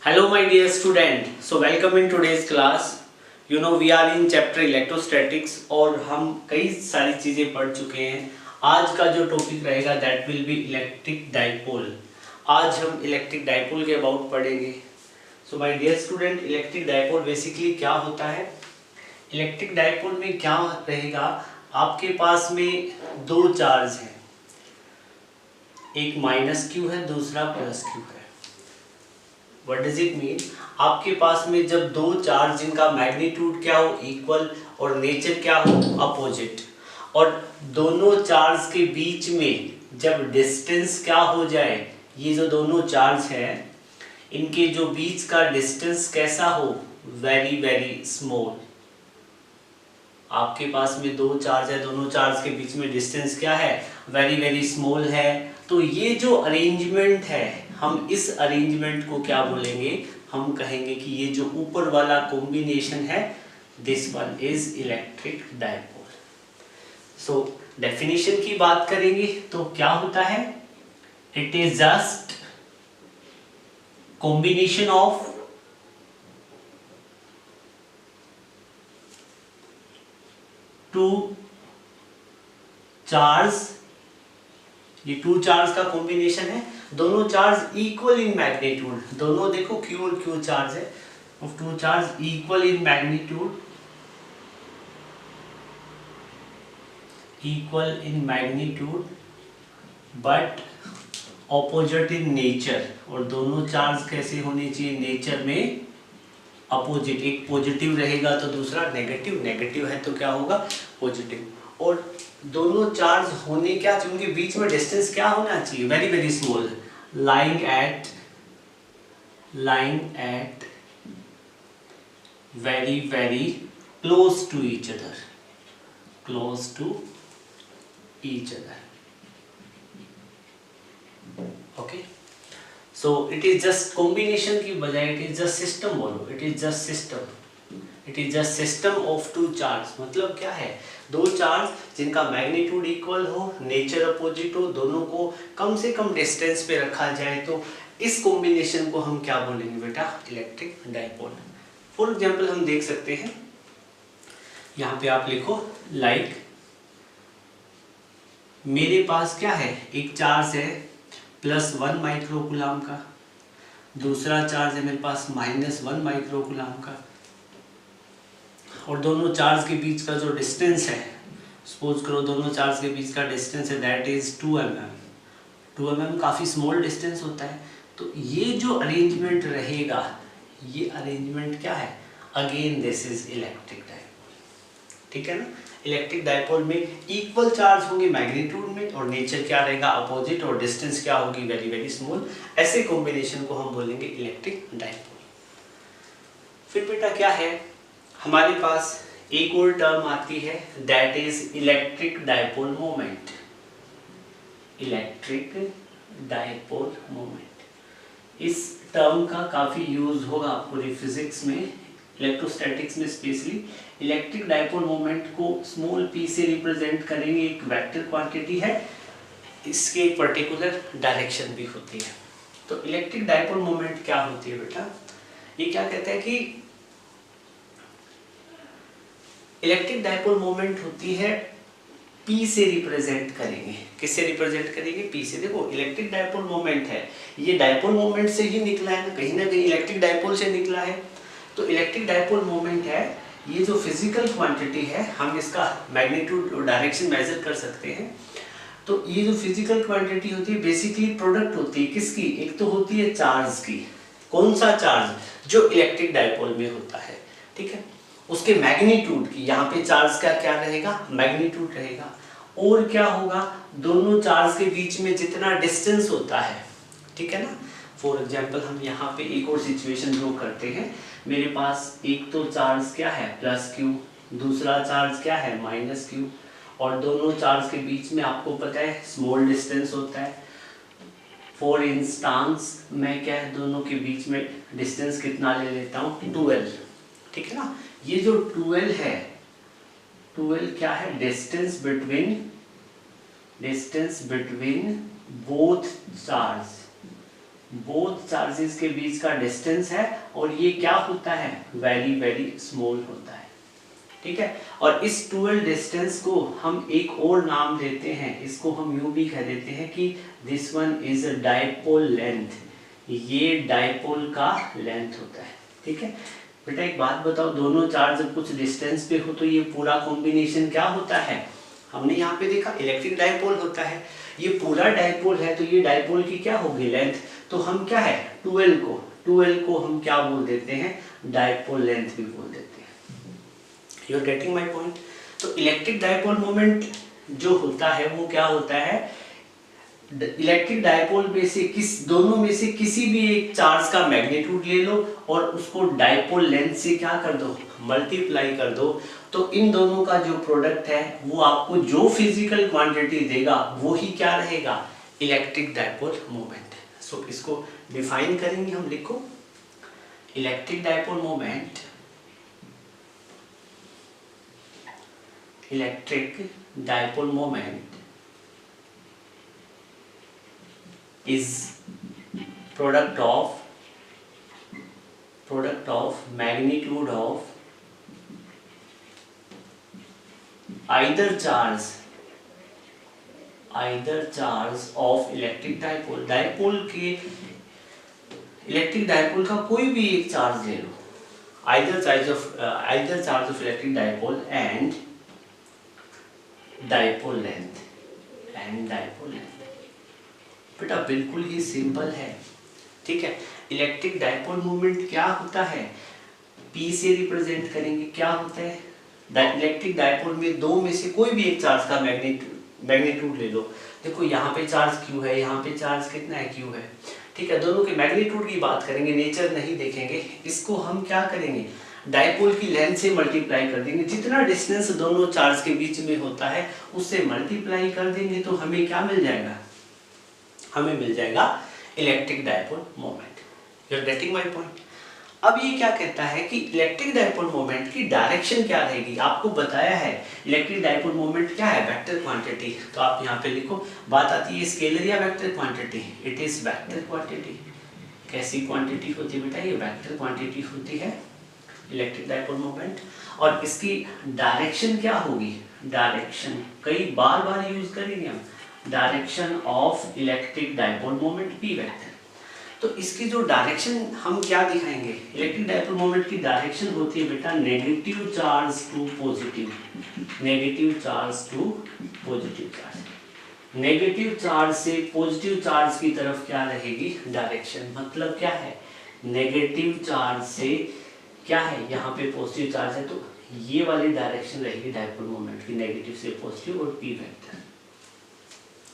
Hello my dear student, so welcome in today's class. You know we are in chapter electrostatics और हम कई सारी चीजें पढ़ चुके हैं. आज का जो टॉपिक रहेगा that will be electric dipole. आज हम इलेक्ट्रिक डाइपोल के अबाउट पढ़ेंगे. So my dear student, electric dipole basically क्या होता है? इलेक्ट्रिक डाइपोल में क्या रहेगा, आपके पास में दो चार्ज हैं, एक माइनस क्यू है, दूसरा प्लस क्यू है. What does it mean? आपके पास में जब दो चार्ज जिनका मैग्नीट्यूड क्या हो, इक्वल, और नेचर क्या हो, अपोजिट, और दोनों चार्ज के बीच में जब डिस्टेंस क्या हो जाए, ये जो दोनों चार्ज हैं इनके जो बीच का डिस्टेंस कैसा हो, वेरी वेरी स्मॉल. आपके पास में दो चार्ज है, दोनों चार्ज के बीच में डिस्टेंस क्या है, वेरी वेरी स्मॉल है. तो ये जो अरेंजमेंट है, हम इस अरेंजमेंट को क्या बोलेंगे, हम कहेंगे कि ये जो ऊपर वाला कॉम्बिनेशन है, this one is electric dipole. So definition की बात करेंगे तो क्या होता है, it is just combination of two charge. ये टू चार्ज का कॉम्बिनेशन है, दोनों चार्ज इक्वल इन मैग्नीट्यूड, दोनों देखो क्यू और क्यू चार्ज है, of two charge equal in magnitude, equal in magnitude but opposite in nature. और दोनों चार्ज कैसे होने चाहिए, नेचर में अपोजिट. एक पॉजिटिव रहेगा तो दूसरा नेगेटिव, नेगेटिव है तो क्या होगा, पॉजिटिव. और दोनों चार्ज होने क्या चाहिए, उनके बीच में डिस्टेंस क्या होना चाहिए, very very small, lying at very very close to each other, close to each other. Okay, so it is just combination की बजाय it is just system बोलो, it is just system, it is just system of two charge. मतलब क्या है, दो charge जिनका magnitude equal हो, nature opposite हो, दोनों को कम से कम डिस्टेंस पे रखा जाए, तो इस कॉम्बिनेशन को हम क्या बोलेंगे बेटा, इलेक्ट्रिक डाइपोल. फॉर एग्जांपल हम देख सकते हैं, यहाँ पे आप लिखो लाइक मेरे पास क्या है, एक चार्ज है +1 माइक्रोकूलम का, दूसरा चार्ज है मेरे पास -1 माइक्रोकूलम का, और दोनों चार्ज के बीच का जो डिस्टेंस है, सपोज करो दोनों चार्ज के बीच का डिस्टेंस है दैट इज 2 mm. 2 mm काफ़ी स्मॉल डिस्टेंस होता है. तो ये जो अरेंजमेंट रहेगा, ये अरेंजमेंट क्या है, again this is electric dipole. ठीक है ना, इलेक्ट्रिक डाइपोल में इक्वल चार्ज होंगे मैग्नीट्यूड में, और नेचर क्या रहेगा, अपोजिट, और डिस्टेंस क्या होगी, वेरी वेरी स्मॉल. ऐसे कॉम्बिनेशन को हम बोलेंगे इलेक्ट्रिक डाइपोल. फिर बेटा क्या है, हमारे पास एक और टर्म आती है that is electric dipole moment. Electric dipole moment, इस टर्म का काफी यूज होगा पूरी फिजिक्स में, इलेक्ट्रोस्टैटिक्स में स्पेशली. इलेक्ट्रिक डाइपोल मोमेंट को स्मॉल p से रिप्रेजेंट करेंगे, एक वेक्टर क्वांटिटी है, इसके एक पर्टिकुलर डायरेक्शन भी होती है. तो इलेक्ट्रिक डाइपोल मोमेंट क्या होती है बेटा, ये क्या कहते हैं कि इलेक्ट्रिक डाइपोल मोमेंट होती है P से रिप्रेजेंट करेंगे. किससे रिप्रेजेंट करेंगे, P से. देखो इलेक्ट्रिक डाइपोल मोमेंट है, ये डाइपोल मोमेंट से ही निकला है ना कहीं इलेक्ट्रिक डाइपोल से निकला है. तो इलेक्ट्रिक डाइपोल मोमेंट है, ये जो फिजिकल क्वांटिटी है, हम इसका मैग्नीट्यूड और डायरेक्शन मेजर कर सकते हैं. तो ये जो फिजिकल क्वांटिटी होती है बेसिकली प्रोडक्ट होती है किसकी, एक तो होती है चार्ज की. कौन सा चार्ज, जो इलेक्ट्रिक डाइपोल में होता है. ठीक है, उसके मैग्नीट्यूड की, यहाँ पे चार्ज का क्या रहेगा, मैग्नीट्यूड रहेगा. और क्या होगा, दोनों चार्ज के बीच में जितना डिस्टेंस होता है. ठीक है ना. फॉर एग्जांपल हम यहाँ पे एक और सिचुएशन ड्रॉ करते हैं. मेरे पास एक तो चार्ज क्या है, +q, दूसरा चार्ज क्या है, -q, और दोनों चार्ज के बीच में आपको पता है स्मॉल डिस्टेंस होता है. फॉर इंस्टांस मैं क्या है, दोनों के बीच में डिस्टेंस कितना ले लेता हूँ, 12. ठीक है ना. ये जो 12 है, 12 क्या है, distance between both charge. Both charges के बीच का डिस्टेंस है और ये क्या होता है, वेरी वेरी स्मॉल होता है, ठीक है। और इस 12 डिस्टेंस को हम एक और नाम देते हैं, इसको हम यूं भी कह देते हैं कि this one is a dipole length, ये डाइपोल का लेंथ होता है, ठीक है। बेटा एक बात बताओ, दोनों चार्ज जब कुछ डिस्टेंस पे हो तो ये पूरा कॉम्बिनेशन क्या होता है, हमने यहाँ पे देखा इलेक्ट्रिक डाइपोल होता है, ये पूरा डाइपोल है तो ये डाइपोल की क्या होगी, लेंथ। तो हम क्या है 12 को हम क्या बोल देते हैं, डाइपोल लेंथ भी बोल देते हैं। You are getting my point. तो इलेक्ट्रिक डाइपोल मोमेंट जो होता है वो क्या होता है, इलेक्ट्रिक डाइपोल में से दोनों में से किसी भी एक चार्ज का मैग्नीट्यूड ले लो और उसको डाइपोल लेंथ से क्या कर दो, मल्टीप्लाई कर दो, तो इन दोनों का जो प्रोडक्ट है वो आपको जो फिजिकल क्वांटिटी देगा वो ही क्या रहेगा, इलेक्ट्रिक डाइपोल मोमेंट। सो इसको डिफाइन करेंगे हम, लिखो electric dipole moment, electric dipole moment is product of magnitude of either charge of electric dipole, dipole के इलेक्ट्रिक डाइपोल का कोई भी एक चार्ज ले लो, either charge of electric dipole and dipole length बेटा बिल्कुल ही सिंपल है, ठीक है। इलेक्ट्रिक डाइपोल मोमेंट क्या होता है, P से रिप्रेजेंट करेंगे, क्या होता है, इलेक्ट्रिक डाइपोल में दो में से कोई भी एक चार्ज का मैग्नीट्यूड ले लो, देखो यहाँ पे चार्ज Q है, यहाँ पे चार्ज कितना है, Q है, ठीक है। दोनों के मैग्नीट्यूड की बात करेंगे, नेचर नहीं देखेंगे, इसको हम क्या करेंगे, डाइपोल की लेंथ से मल्टीप्लाई कर देंगे, जितना डिस्टेंस दोनों चार्ज के बीच में होता है उससे मल्टीप्लाई कर देंगे तो हमें क्या मिल जाएगा, हमें मिल जाएगा electric dipole moment. You are getting my point. अब ये क्या कहता है कि इलेक्ट्रिक डाइपोल मोमेंट की डायरेक्शन क्या रहेगी, आपको बताया है इलेक्ट्रिक डाइपोल मोमेंट क्या है, वेक्टर क्वांटिटी, तो आप यहाँ पे लिखो, बात आती है स्केलर या vector quantity, it is vector quantity. कैसी क्वांटिटी होती है बेटा, ये वेक्टर क्वांटिटी होती है इलेक्ट्रिक डाइपोल मोमेंट। और इसकी डायरेक्शन क्या होगी, डायरेक्शन कई बार यूज करेंगे हम, direction of electric dipole moment P vector. तो इसकी जो डायरेक्शन हम क्या दिखाएंगे, इलेक्ट्रिक डाइपोल मोमेंट की डायरेक्शन होती है बेटा negative charge to positive, negative charge to positive charge, negative charge से पॉजिटिव चार्ज की तरफ क्या रहेगी डायरेक्शन, मतलब क्या है, नेगेटिव चार्ज से क्या है, यहाँ पे पॉजिटिव चार्ज है तो ये वाली डायरेक्शन रहेगी डाइपोल मोमेंट की, नेगेटिव से पॉजिटिव और P vector.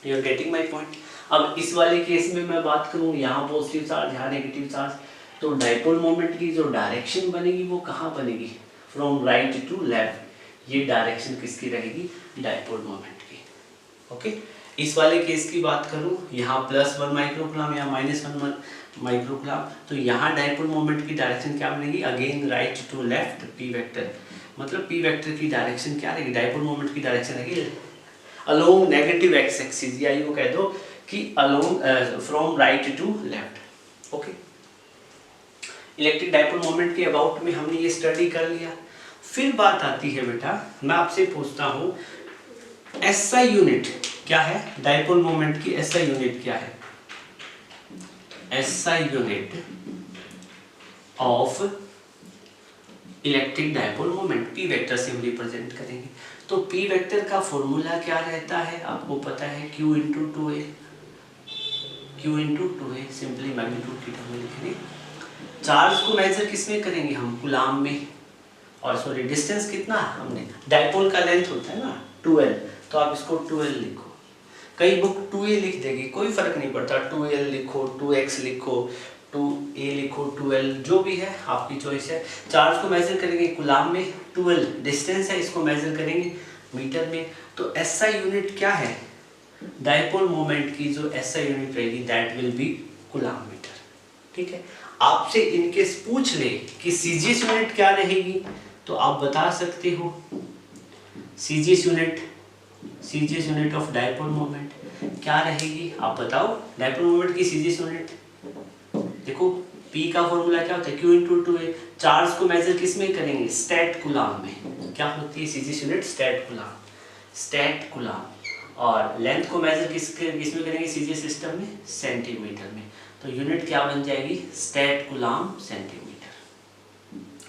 You are getting my point. अब इस वाले केस में मैं बात करूं, यहाँ पॉजिटिव चार्ज, यहाँ नेगेटिव चार्ज, तो डाइपोल मोमेंट की जो डायरेक्शन बनेगी वो कहाँ बनेगी, फ्रॉम राइट टू लेफ्ट, ये डायरेक्शन किसकी रहेगी, डाइपोल मोमेंट की, ओके। इस वाले केस की बात करूं, यहाँ +1 माइक्रोकूलम या -1 माइक्रोकूलम, तो यहाँ डाइपोल मोमेंट की डायरेक्शन क्या बनेगी, again right to left P vector, मतलब P वेक्टर की डायरेक्शन क्या रहेगी, डाइपोल मोमेंट की डायरेक्शन रहेगी अलोंग नेगेटिव एक्स एक्सिस, या यूं कह दो कि along from right to left, okay. Electric dipole moment के अबाउट में हमने ये स्टडी कर लिया। फिर बात आती है बेटा, मैं आपसे पूछता हूँ SI यूनिट क्या है, डाइपोल मोमेंट की SI यूनिट क्या है, SI unit of electric dipole moment P vector से हम रिप्रेजेंट करेंगे। तो P वेक्टर का फॉर्मूला क्या रहता है, आपको पता है, Q into 2A, simply magnitude की टर्म में लिखेंगे। चार्ज को मेजर किस में करेंगे हम, कूलाम में, और सॉरी डिस्टेंस कितना हमने, डाइपोल का लेंथ होता है ना 12, तो आप इसको 12 लिखो, कई बुक 2A लिख देगी, कोई फर्क नहीं पड़ता, 2L लिखो, 2X लिखो, 2A लिखो, 2L, जो भी है आपकी चॉइस है। चार्ज को मेजर करेंगे कूलाम में, 12 डिस्टेंस है, इसको मेजर करेंगे मीटर में। तो SI यूनिट क्या है, डाइपोल मोमेंट की जो SI यूनिट रहेगी that will be coulomb metre, ठीक है। आपसे इनकेस पूछ ले कि CGS यूनिट क्या रहेगी, तो आप बता सकते हो CGS unit of dipole moment क्या रहेगी, आप बताओ, डाइपोल मोमेंट की CGS यूनिट देखो P का फॉर्मूला क्या होता है, Q इंटू टू है। चार्ज को मेजर किस में करेंगे, स्टेट कूलाम में। क्या होती है CGS unit, state coulomb, state coulomb. और लेंथ को मेजर किस में करेंगे सीजीएस सिस्टम में, सेंटीमीटर में। तो यूनिट क्या बन जाएगी, स्टेट कूलाम सेंटीमीटर।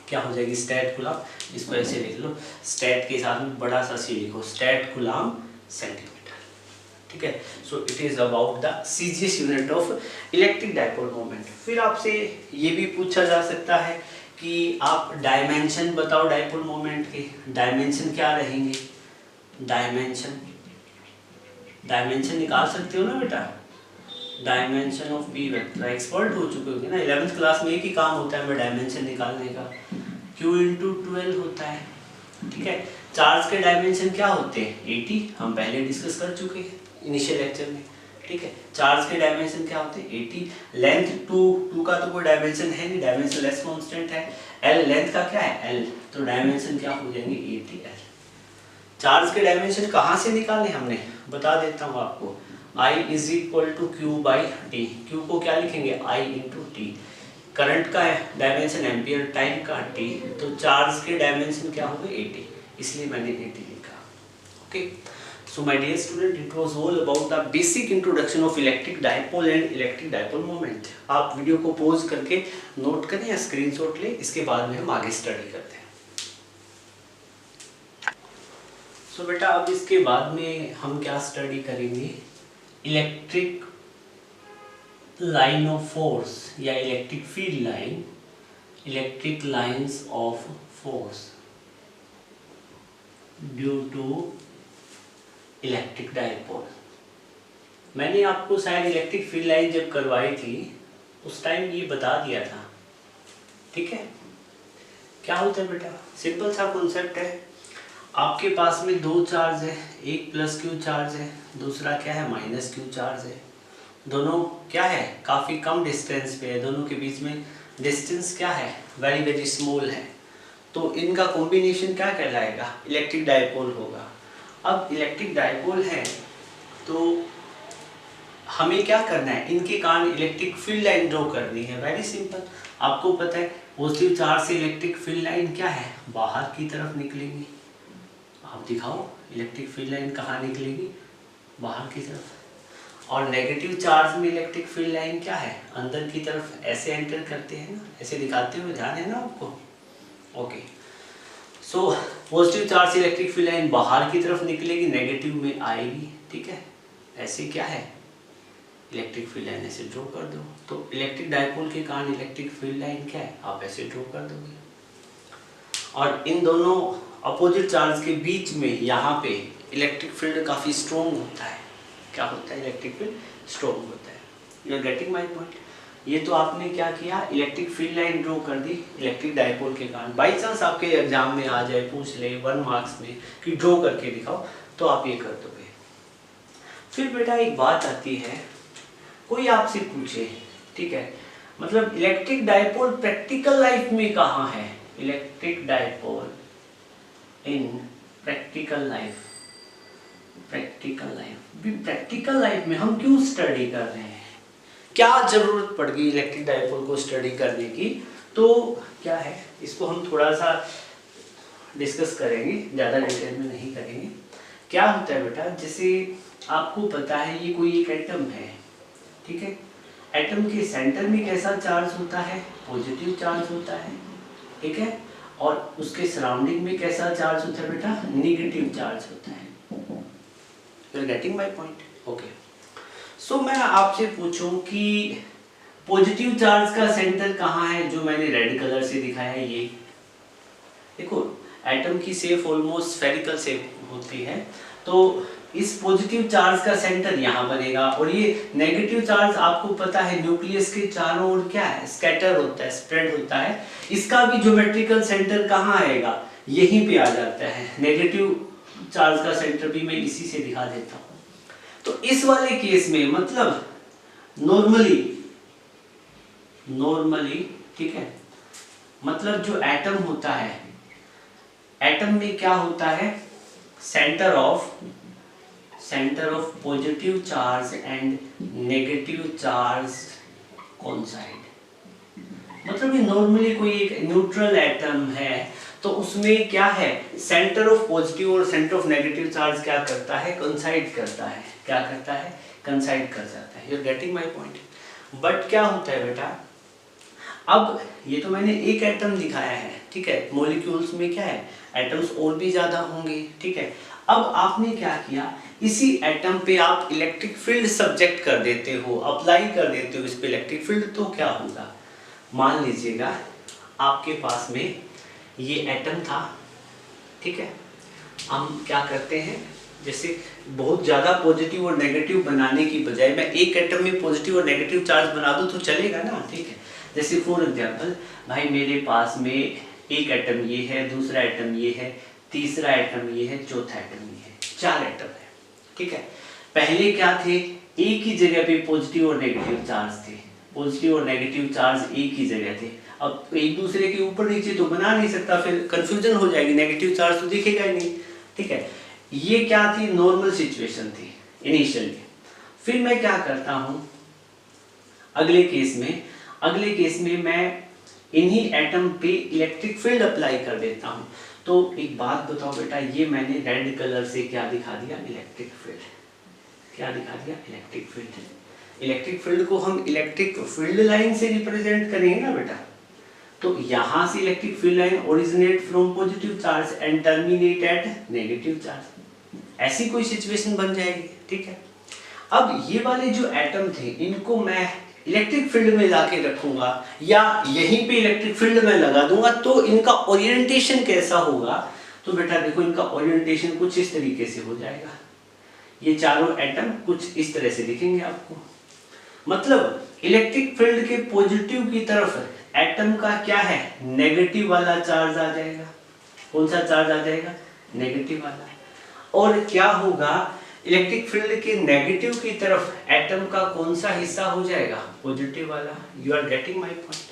क्या हो जाएगी, स्टेट कूलाम। इसको ऐसे लिख लो, स्टेट के साथ में बड़ा सा सी लिखो, स्टेट कूलाम सेंटीमीटर। ठीक है, so it is about the CGS unit of electric dipole moment. फिर आपसे ये भी पूछा जा सकता है कि आप डायमेंशन बताओ डाइपोल मोमेंट के। डायमेंशन क्या रहेंगे, डायमेंशन निकाल सकते हो ना बेटा, dimension of P vector expert हो चुके होंगे ना, 11th क्लास में एक ही काम होता है हमें डायमेंशन निकालने का, Q इंटू 12 होता है। ठीक है, चार्ज के डायमेंशन क्या होते हैं, 80, हम पहले डिस्कस कर चुके हैं इनिशियल लेक्चर में। ठीक है, चार्ज के डायमेंशन क्या होते हैं, 80। लेंथ 2 का तो कोई डायमेंशन है नहीं, डायमेंशन लेस कांस्टेंट है। L लेंथ का क्या है, L, तो डायमेंशन क्या हो जाएंगे 80L। चार्ज के डायमेंशन कहाँ से निकाले हमने, बता देता हूँ आपको, I is equal to Q by T. Q को क्या लिखेंगे, I इंटू टी। करंट का डायमेंशन एम्पियर, टाइम का टी, तो चार्ज के डायमेंशन क्या होंगे 80, इसलिए मैंने 80 लिखा। Okay, so my dear student, it was all about the basic introduction of electric dipole and electric dipole moment. आप वीडियो को पॉज करके नोट करें या स्क्रीनशॉट लें, इसके बाद में हम आगे स्टडी करते हैं। सो बेटा अब इसके बाद में हम क्या स्टडी करेंगे, इलेक्ट्रिक लाइन ऑफ फोर्स या electric field line, electric lines of force due to electric dipole. मैंने आपको शायद इलेक्ट्रिक फील्ड लाइन जब करवाई थी उस टाइम ये बता दिया था। ठीक है, क्या होता है बेटा, सिंपल सा कॉन्सेप्ट है, आपके पास में दो चार्ज है, एक प्लस क्यू चार्ज है, दूसरा क्या है माइनस क्यू चार्ज है। दोनों क्या है, काफ़ी कम डिस्टेंस पे है, दोनों के बीच में डिस्टेंस क्या है, वेरी वेरी स्मॉल है। तो इनका कॉम्बिनेशन क्या कहलाएगा, इलेक्ट्रिक डाइपोल होगा। अब इलेक्ट्रिक डाइपोल है तो हमें क्या करना है, इनके कारण इलेक्ट्रिक फील्ड लाइन ड्रॉ करनी है। वेरी सिंपल, आपको पता है पॉजिटिव चार्ज से इलेक्ट्रिक फील्ड लाइन क्या है, बाहर की तरफ निकलेगी। आप दिखाओ इलेक्ट्रिक फील्ड लाइन कहाँ निकलेगी, बाहर की तरफ। और नेगेटिव चार्ज में इलेक्ट्रिक फील्ड लाइन क्या है, अंदर की तरफ ऐसे एंटर करते हैं ना, ऐसे दिखाते हुए, ध्यान है ना आपको। ओके, सो पॉजिटिव चार्ज से इलेक्ट्रिक फील्ड लाइन बाहर की तरफ निकलेगी, नेगेटिव में आएगी। ठीक है, ऐसे क्या है, इलेक्ट्रिक फील्ड लाइन ऐसे ड्रॉ कर दो। तो इलेक्ट्रिक डाइपोल के कारण इलेक्ट्रिक फील्ड लाइन क्या है, आप ऐसे ड्रॉ कर दोगे। और इन दोनों अपोजिट चार्ज के बीच में यहाँ पे इलेक्ट्रिक फील्ड काफ़ी स्ट्रॉन्ग होता है। क्या होता है, इलेक्ट्रिक फील्ड स्ट्रॉन्ग होता है। You are getting my point. ये तो आपने क्या किया, इलेक्ट्रिक फील्ड लाइन ड्रॉ कर दी इलेक्ट्रिक डाइपोल के कारण। बाई चांस आपके एग्जाम में आ जाए, पूछ ले 1 मार्क्स में कि ड्रॉ करके दिखाओ, तो आप ये कर दोगे। फिर बेटा एक बात आती है, कोई आपसे पूछे, ठीक है, मतलब इलेक्ट्रिक डाइपोल प्रैक्टिकल लाइफ में कहाँ है, इलेक्ट्रिक डाइपोल इन प्रैक्टिकल लाइफ। प्रैक्टिकल लाइफ में हम क्यों स्टडी कर रहे हैं, क्या जरूरत पड़ गई इलेक्ट्रिक डाइपोल को स्टडी करने की, तो क्या है, इसको हम थोड़ा सा डिस्कस करेंगे, ज़्यादा डिटेल में नहीं करेंगे। क्या होता है बेटा, जैसे आपको पता है ये कोई एक एटम है, ठीक है, एटम के सेंटर में कैसा चार्ज होता है, पॉजिटिव चार्ज होता है। ठीक है, और उसके सराउंडिंग में कैसा चार्ज होता है बेटा, नेगेटिव चार्ज होता है। You are getting my point. Okay, so मैं आपसे पूछूं कि पॉजिटिव चार्ज का सेंटर कहाँ है, जो मैंने रेड कलर से दिखाया है। ये देखो, एटम की शेप ऑलमोस्ट स्फेरिकल शेप होती है, तो इस पॉजिटिव चार्ज का सेंटर यहाँ बनेगा, और ये नेगेटिव चार्ज आपको पता है न्यूक्लियस के चारों ओर क्या है, स्कैटर होता है, स्प्रेड होता है। इसका भी ज्योमेट्रिकल सेंटर कहाँ आएगा, यहीं पे आ जाता है। नेगेटिव चार्ज का सेंटर भी मैं इसी से दिखा देता हूँ। तो इस वाले केस में मतलब नॉर्मली, ठीक है, मतलब जो एटम होता है, एटम में क्या होता है, centre of positive charge and negative charge coincide. मतलब ये नॉर्मली कोई एक न्यूट्रल एटम है तो उसमें क्या है, सेंटर ऑफ पॉजिटिव और सेंटर ऑफ नेगेटिव चार्ज क्या करता है, कोइंसाइड करता है। क्या करता है, कोइंसाइड कर जाता है। You are getting my point. But क्या होता है बेटा, अब ये तो मैंने एक एटम दिखाया है, ठीक है, मॉलिक्यूल्स में क्या है, एटम्स और भी ज्यादा होंगे, ठीक है। अब आपने क्या किया, इसी एटम पे आप इलेक्ट्रिक फील्ड सब्जेक्ट कर देते हो, अप्लाई कर देते हो इस पे इलेक्ट्रिक फील्ड, तो क्या होगा, मान लीजिएगा आपके पास में ये एटम था, ठीक है। हम क्या करते हैं, जैसे बहुत ज़्यादा पॉजिटिव और नेगेटिव बनाने की बजाय मैं एक एटम में पॉजिटिव और नेगेटिव चार्ज बना दूं तो चलेगा ना, ठीक है। जैसे फॉर एग्जांपल भाई मेरे पास में एक एटम ये है, दूसरा एटम ये है, तीसरा एटम ये है, चौथा एटम ये है, 4 एटम है, ठीक है। पहले क्या थे, एक ही जगह पे पॉजिटिव और नेगेटिव चार्ज थे, पॉजिटिव और नेगेटिव चार्ज एक ही जगह थे। अब एक दूसरे के ऊपर नीचे तो बना नहीं सकता, फिर कंफ्यूजन हो जाएगी, नेगेटिव चार्ज तो दिखेगा ही नहीं, ठीक है। ये क्या थी, नॉर्मल सिचुएशन थी इनिशियली। फिर मैं क्या करता हूं, अगले केस में मैं इन्हीं एटम पे इलेक्ट्रिक फील्ड अप्लाई कर देता हूं। तो एक बात बताओ बेटा, ये मैंने रेड कलर से क्या दिखा दिया, इलेक्ट्रिक फील्ड। क्या दिखा दिया, इलेक्ट्रिक फील्ड। इलेक्ट्रिक फील्ड को हम इलेक्ट्रिक फील्ड लाइन से रिप्रेजेंट करेंगे ना बेटा, तो यहां से electric field line originate from positive charge and terminate at negative charge, ऐसी कोई सिचुएशन बन जाएगी, ठीक है। अब ये वाले जो एटम थे इनको मैं इलेक्ट्रिक फील्ड में लाके रखूंगा या यहीं पे इलेक्ट्रिक फील्ड में लगा दूंगा, तो इनका ओरिएंटेशन कैसा होगा, तो बेटा देखो इनका ओरिएंटेशन कुछ इस तरीके से हो जाएगा। ये चारों एटम कुछ इस तरह से दिखेंगे आपको, मतलब इलेक्ट्रिक फील्ड के पॉजिटिव की तरफ एटम का क्या है, नेगेटिव वाला चार्ज आ जाएगा। कौन सा चार्ज आ जाएगा, नेगेटिव वाला। और क्या होगा, इलेक्ट्रिक फील्ड के नेगेटिव की तरफ एटम का कौन सा हिस्सा हो जाएगा, पॉजिटिव वाला। You are getting my point,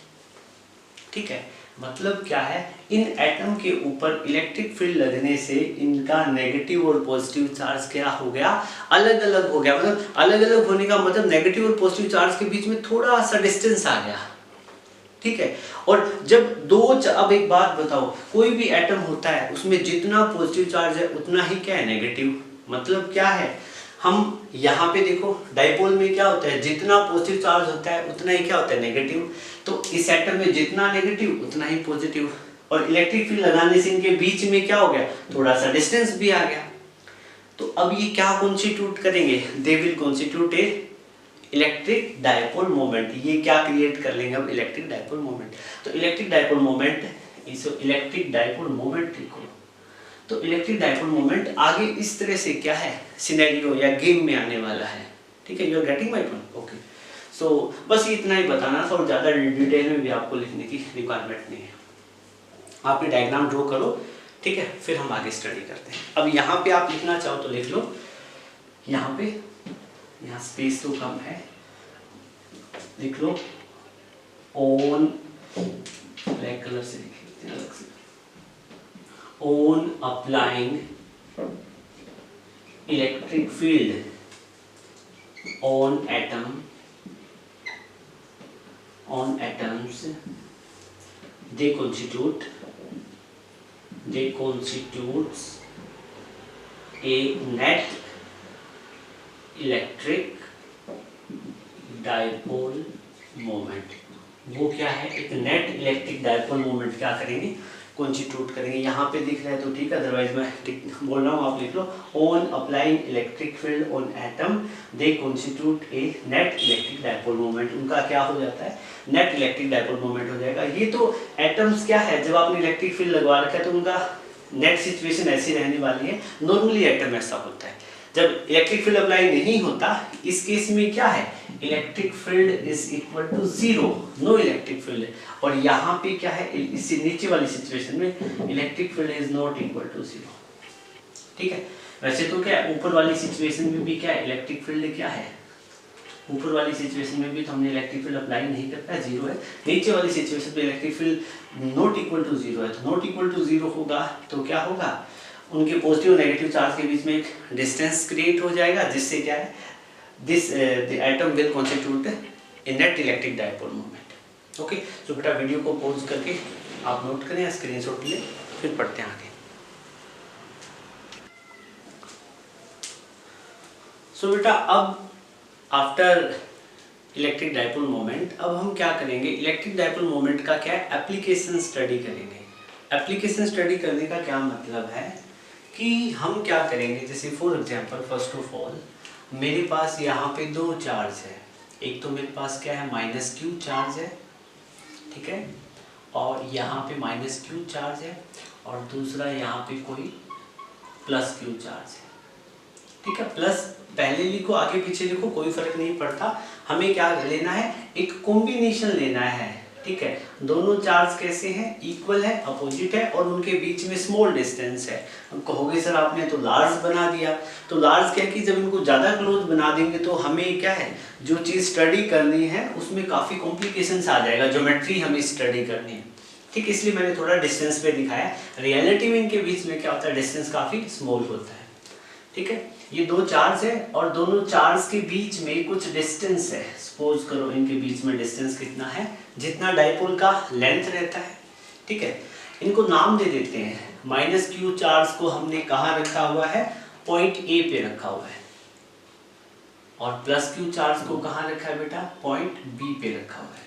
ठीक है। मतलब क्या है, इन एटम के ऊपर इलेक्ट्रिक फील्ड लगने से इनका नेगेटिव और पॉजिटिव चार्ज क्या हो गया, अलग अलग हो गया। मतलब अलग अलग होने का मतलब नेगेटिव और पॉजिटिव चार्ज के बीच में थोड़ा सा डिस्टेंस आ गया, ठीक है। और जब दो, अब एक बात बताओ, कोई भी एटम होता है उसमें जितना पॉजिटिव चार्ज है उतना ही क्या है, नेगेटिव। मतलब क्या है, हम यहाँ पे देखो डाइपोल में क्या होता है, जितना पॉजिटिव चार्ज होता है उतना ही क्या होता है, नेगेटिव। तो इस एटम में जितना नेगेटिव उतना ही पॉजिटिव, और इलेक्ट्रिक फील्ड लगाने से इनके बीच में क्या हो गया, थोड़ा सा डिस्टेंस भी आ गया। तो अब ये क्या कॉन्स्टिट्यूट करेंगे, they will constitute A electric dipole moment. ये क्या क्रिएट कर लेंगे हम, इलेक्ट्रिक डाइपोल मोमेंट। तो इलेक्ट्रिक डाइपोल मोमेंट, इसको इलेक्ट्रिक डाइपोल मोमेंट लिखो। तो इलेक्ट्रिक डाइपोल मोमेंट आगे इस तरह से क्या है, सिनेरियो या गेम में आने वाला है, ठीक है। You are getting my point, okay. So बस इतना ही बताना था, और ज़्यादा डिटेल में भी आपको लिखने की रिक्वायरमेंट नहीं है। आप ये डायग्राम ड्रॉ करो, ठीक है, फिर हम आगे स्टडी करते हैं। अब यहाँ पे आप लिखना चाहो तो लिख लो, यहाँ पे, यहाँ स्पेस तो कम है, लिख लो ऑन, ब्लैक कलर से लिख लेते हैं अलग से, on applying electric field on atoms, they constitutes a net electric dipole moment। वो क्या है, एक नेट इलेक्ट्रिक डाइपोल मोमेंट क्या करेंगे, कॉन्स्टिट्यूट करेंगे। यहाँ पे दिख रहा है तो ठीक है, अदरवाइज मैं बोल रहा हूँ, आप लिख लो on applying electric field on atom they constitute A net electric dipole moment. उनका क्या हो जाता है, नेट इलेक्ट्रिक डाइपोल मोमेंट हो जाएगा। ये तो एटम्स क्या है, जब आपने इलेक्ट्रिक फील्ड लगवा रखा है तो उनका नेट सिचुएशन ऐसी रहने वाली है। नॉर्मली एटम ऐसा होता है, जब इलेक्ट्रिक फील्ड अप्लाई नहीं होता, इस केस में क्या है, electric field is equal to 0, no electric field. और यहाँ पे क्या है, इस नीचे वाली सिचुएशन में electric field is not equal to 0, ठीक है। वैसे तो क्या है, ऊपर वाली सिचुएशन में भी क्या है, इलेक्ट्रिक फील्ड क्या है, ऊपर वाली सिचुएशन में भी तो हमने इलेक्ट्रिक फील्ड अप्लाई नहीं करता है, 0 है। नीचे वाली सिचुएशन पे electric field not equal to 0 है, तो नॉट इक्वल टू 0 होगा तो क्या होगा, उनके पॉजिटिव और नेगेटिव चार्ज के बीच में एक डिस्टेंस क्रिएट हो जाएगा, जिससे क्या है, this the atom will constitute A net electric dipole moment. Okay, तो बेटा वीडियो को पॉज करके आप नोट करें, स्क्रीनशॉट ले, फिर पढ़ते हैं आगे। सो बेटा अब आफ्टर इलेक्ट्रिक डायपोल मोमेंट अब हम क्या करेंगे, इलेक्ट्रिक डायपोल मोमेंट का क्या है, एप्लीकेशन स्टडी करेंगे। एप्लीकेशन स्टडी करने का क्या मतलब है कि हम क्या करेंगे, जैसे for example first of all मेरे पास यहाँ पे दो चार्ज है, एक तो मेरे पास क्या है माइनस क्यू चार्ज है, ठीक है, और यहाँ पे माइनस क्यू चार्ज है, और दूसरा यहाँ पे कोई प्लस क्यू चार्ज है, ठीक है। प्लस पहले लिखो आगे पीछे लिखो कोई फर्क नहीं पड़ता, हमें क्या लेना है, एक कॉम्बिनेशन लेना है, ठीक है। दोनों चार्ज कैसे हैं, इक्वल है, अपोजिट है, और उनके बीच में स्मॉल डिस्टेंस है। हम कहोगे सर आपने तो लार्ज बना दिया, तो लार्ज क्या कि जब इनको ज़्यादा क्लोज बना देंगे तो हमें क्या है, जो चीज़ स्टडी करनी है उसमें काफ़ी कॉम्प्लिकेशंस आ जाएगा, ज्योमेट्री हमें स्टडी करनी है, ठीक, इसलिए मैंने थोड़ा डिस्टेंस पे दिखाया। रियलिटी में इनके बीच में क्या होता है, डिस्टेंस काफ़ी स्मॉल होता है, ठीक है। ये दो चार्ज है और दोनों चार्ज के बीच में कुछ डिस्टेंस है, सपोज करो इनके बीच में डिस्टेंस कितना है, जितना डायपोल का लेंथ रहता है, ठीक है। इनको नाम दे देते हैं, माइनस क्यू चार्ज को हमने कहाँ रखा हुआ है, पॉइंट ए पे रखा हुआ है, और प्लस क्यू चार्ज को कहाँ रखा है बेटा, पॉइंट बी पे रखा हुआ है,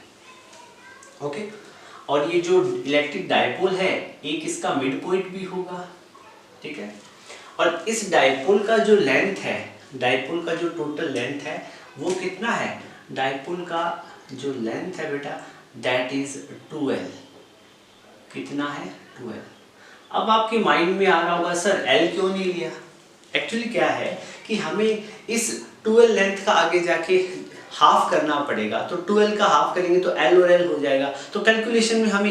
ओके। और ये जो इलेक्ट्रिक डायपोल है एक इसका मिड पॉइंट भी होगा, ठीक है। और इस डायपोल का जो लेंथ है, डायपोल का जो टोटल लेंथ है वो कितना है, डायपोल का जो लेंथ है बेटा दैट इज 12, कितना है 12। अब आपके माइंड में आ रहा होगा सर L क्यों नहीं लिया, एक्चुअली क्या है कि हमें इस 12 लेंथ का आगे जाके हाफ करना पड़ेगा, तो 12 का हाफ करेंगे तो L और L हो जाएगा, तो कैलकुलेशन में हमें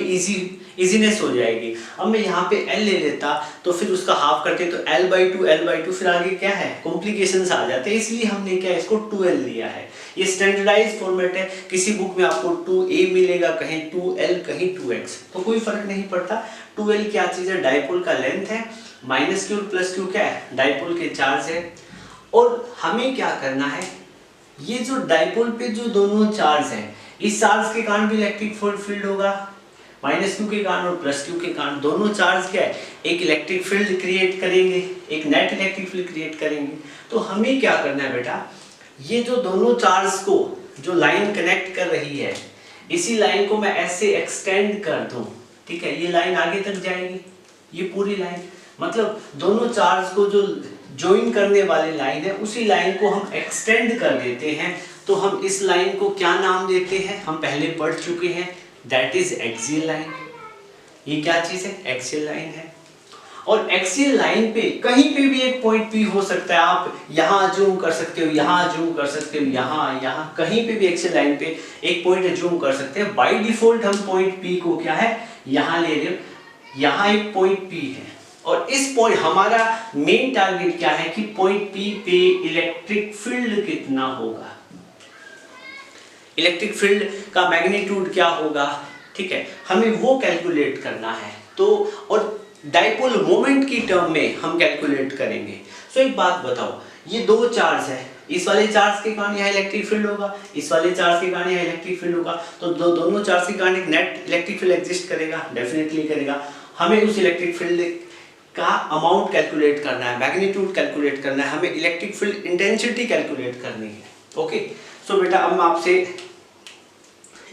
इजीनेस हो जाएगी। अब मैं यहाँ पे L ले लेता तो फिर उसका हाफ करते तो L/2 फिर आगे क्या है, कॉम्प्लिकेशंस आ जाते हैं, इसलिए हमने क्या इसको 2L लिया है। ये स्टैंडर्डाइज फॉर्मेट है, किसी बुक में आपको 2A मिलेगा, कहीं 2L, कहीं 2X, तो कोई फर्क नहीं पड़ता। 2L क्या चीज़ है, डायपोल का लेंथ है, माइनस क्यू प्लस क्यू क्या है, डायपोल के चार्ज है। और हमें क्या करना है, ये जो डायपोल पे जो दोनों चार्ज हैं, इस चार्ज के कारण भी इलेक्ट्रिक फील्ड होगा, माइनस क्यू के कारण और प्लस क्यू के कारण, दोनों चार्ज क्या है, एक इलेक्ट्रिक फील्ड क्रिएट करेंगे, एक नेट इलेक्ट्रिक फील्ड क्रिएट करेंगे। तो हमें क्या करना है बेटा, ये जो दोनों चार्ज को जो लाइन कनेक्ट कर रही है, इसी लाइन को मैं ऐसे एक्सटेंड कर दूं, ठीक है, ये लाइन आगे तक जाएगी, ये पूरी लाइन, मतलब दोनों चार्ज को जो ज्वाइन करने वाली लाइन है उसी लाइन को हम एक्सटेंड कर देते हैं, तो हम इस लाइन को क्या नाम देते हैं, हम पहले पढ़ चुके हैं, दैट इज एक्सियल लाइन। ये क्या चीज है, एक्सियल लाइन है। और एक्सियल लाइन पे कहीं पे भी एक पॉइंट P हो सकता है, आप यहाँ जूम कर सकते हो, यहाँ जूम कर सकते हो, यहाँ कहीं पे भी एक्सियल लाइन पे एक पॉइंट जूम कर सकते हैं। बाय डिफॉल्ट हम पॉइंट P को क्या है, यहाँ ले रहे हो, यहाँ एक पॉइंट P है, और इस पॉइंट हमारा मेन टारगेट क्या है कि पॉइंट P पे इलेक्ट्रिक फील्ड कितना होगा, इलेक्ट्रिक फील्ड का मैग्नीट्यूड क्या होगा, ठीक है, हमें वो कैलकुलेट करना है। तो और डायपोल मोमेंट की टर्म में हम कैलकुलेट करेंगे। सो एक बात बताओ, ये दो चार्ज है, इस वाले चार्ज के कारण यहाँ इलेक्ट्रिक फील्ड होगा, इस वाले चार्ज के कारण यहाँ इलेक्ट्रिक फील्ड होगा, तो दोनों चार्ज के कारण एक नेट इलेक्ट्रिक फील्ड एग्जिस्ट करेगा, डेफिनेटली करेगा। हमें उस इलेक्ट्रिक फील्ड का अमाउंट कैलकुलेट करना है, मैग्नीट्यूड कैलकुलेट करना है, हमें इलेक्ट्रिक फील्ड इंटेंसिटी कैलकुलेट करनी है, ओके। सो बेटा अब मैं आपसे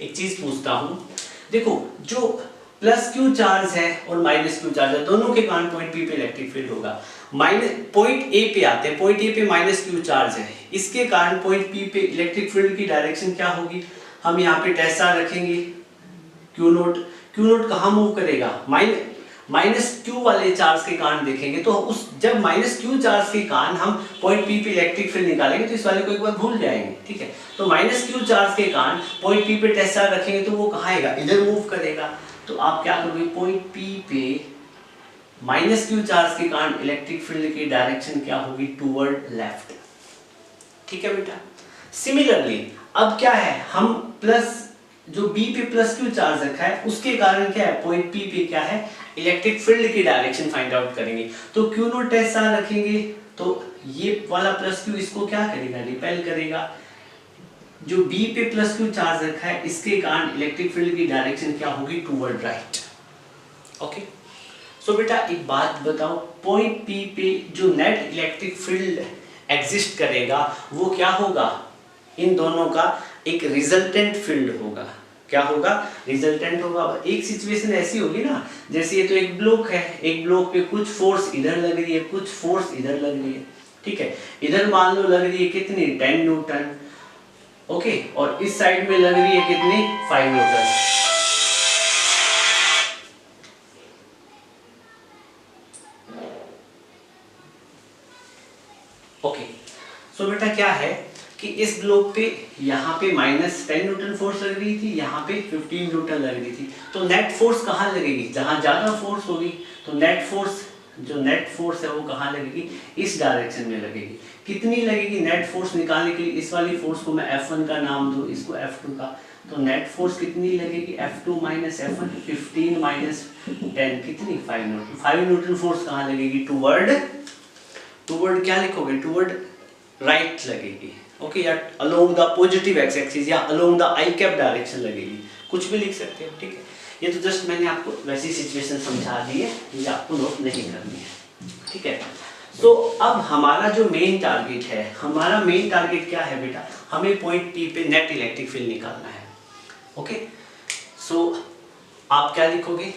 एक चीज पूछता हूं, देखो जो प्लस क्यू चार्ज है और माइनस क्यू चार्ज है, दोनों के कारण पॉइंट P पे इलेक्ट्रिक फील्ड होगा। माइनस पॉइंट A पे आते हैं, पॉइंट A पे माइनस क्यू चार्ज है, इसके कारण पॉइंट P पे इलेक्ट्रिक फील्ड की डायरेक्शन क्या होगी, हम यहाँ पे टेस्ला रखेंगे, Q नोट कहाँ मूव करेगा, माइनस क्यू वाले चार्ज के कारण देखेंगे, तो उस जब माइनस क्यू चार्ज के कारण हम पॉइंट P पे इलेक्ट्रिक फील्ड निकालेंगे तो इस वाले को एक बार भूल जाएंगे, ठीक है। तो माइनस क्यू चार्ज के कारण पॉइंट P पे टेस्ला रखेंगे तो वो कहाँ आएगा, इधर मूव करेगा, तो आप क्या करोगे, पॉइंट P पे माइनस क्यू चार्ज के कारण इलेक्ट्रिक फील्ड की डायरेक्शन क्या होगी, टुवर्ड लेफ्ट, ठीक है बेटा। सिमिलरली अब क्या है, हम प्लस जो B पे प्लस क्यू चार्ज रखा है उसके कारण क्या है, पॉइंट P पे क्या है, इलेक्ट्रिक फील्ड की डायरेक्शन फाइंड आउट करेंगे, तो Q नोट टेस्ला रखेंगे तो ये वाला प्लस क्यू इसको क्या करेगा, रिपेल करेगा, जो बी पे प्लस क्यू चार्ज रखा है इसके कारण इलेक्ट्रिक फील्ड की डायरेक्शन क्या होगी, टूवर्ड राइट। ओके, सो बेटा एक बात बताओ, पॉइंट पी पे जो नेट इलेक्ट्रिक फील्ड एग्जिस्ट करेगा वो क्या होगा, इन दोनों का एक रिजल्टेंट फील्ड होगा। क्या होगा, रिजल्टेंट होगा। एक सिचुएशन ऐसी होगी ना, जैसे ये तो एक ब्लॉक है, एक ब्लॉक पे कुछ फोर्स इधर लग रही है, कुछ फोर्स इधर लग रही है, ठीक है। इधर मान लो लग रही है कितनी, 10 न्यूटन, ओके, और इस साइड में लग रही है कितनी, 5 न्यूटन। ओके, सो बेटा क्या है कि इस ब्लॉक पे यहाँ पे -10 न्यूटन फोर्स लग रही थी, यहाँ पे 15 न्यूटन लग रही थी। तो नेट फोर्स कहाँ लगेगी, जहाँ ज्यादा फोर्स होगी तो नेट फोर्स, जो नेट फोर्स है वो कहाँ लगेगी, इस डायरेक्शन में लगेगी। कितनी लगेगी नेट फोर्स निकालने के लिए, इस वाली फोर्स को मैं F1 का नाम दूं, इसको F2 का, तो नेट फोर्स कितनी लगेगी, F2 - F1, 15 - 10 कितनी, 5 न्यूटन। 5 न्यूटन फोर्स कहाँ लगेगी, टूवर्ड क्या लिखोगे, टूवर्ड राइट लगेगी। ओके, या along the positive X axis या along the I cap direction लगेगी, कुछ भी लिख सकते हो, ठीक है। ये तो जस्ट मैंने आपको वैसी सिचुएशन समझा दी है, ये आपको नोट नहीं करनी है, ठीक है। तो अब हमारा जो मेन टारगेट है, हमारा मेन टारगेट क्या है बेटा, हमें पॉइंट पी पे नेट इलेक्ट्रिक फील्ड निकालना है। ओके, सो आप क्या लिखोगे,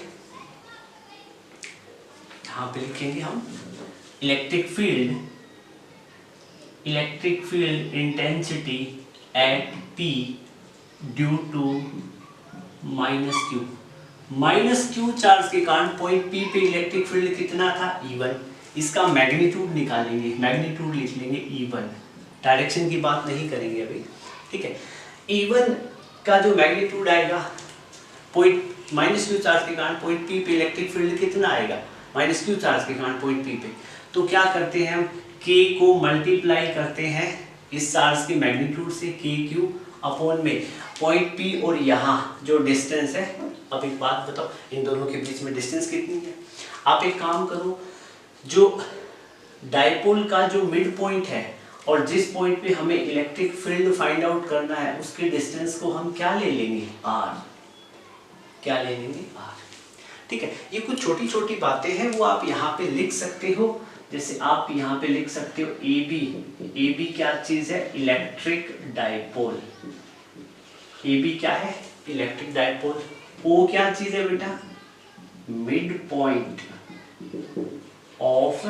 यहाँ पे लिखेंगे हम electric field intensity at P due to -Q charge के कारण पॉइंट P पे इलेक्ट्रिक फील्ड कितना था, E1। इसका मैग्नीट्यूड निकालेंगे, मैग्नीट्यूड लिख लेंगे E1, डायरेक्शन की बात नहीं करेंगे अभी, ठीक है। E1 का जो मैग्नीट्यूड आएगा, पॉइंट -Q चार्ज के कारण पॉइंट P पे इलेक्ट्रिक फील्ड कितना आएगा, -Q चार्ज के कारण पॉइंट P पे, तो क्या करते हैं हम, K को मल्टीप्लाई करते हैं इस चार्ज के मैग्नीट्यूड से, KQ अपॉन में पॉइंट P और यहाँ जो डिस्टेंस है। अब एक बात बताओ, इन दोनों के बीच में डिस्टेंस कितनी है। आप एक काम करो, जो डायपोल का जो मिड पॉइंट है और जिस पॉइंट पे हमें इलेक्ट्रिक फील्ड फाइंड आउट करना है, उसके डिस्टेंस को हम क्या ले लेंगे, R। क्या ले लेंगे, R, ठीक है। ये कुछ छोटी छोटी बातें हैं, वो आप यहाँ पे लिख सकते हो। जैसे आप यहाँ पे लिख सकते हो AB क्या चीज है, इलेक्ट्रिक डायपोल। AB क्या है, इलेक्ट्रिक डायपोल। O क्या चीज है बेटा, mid point of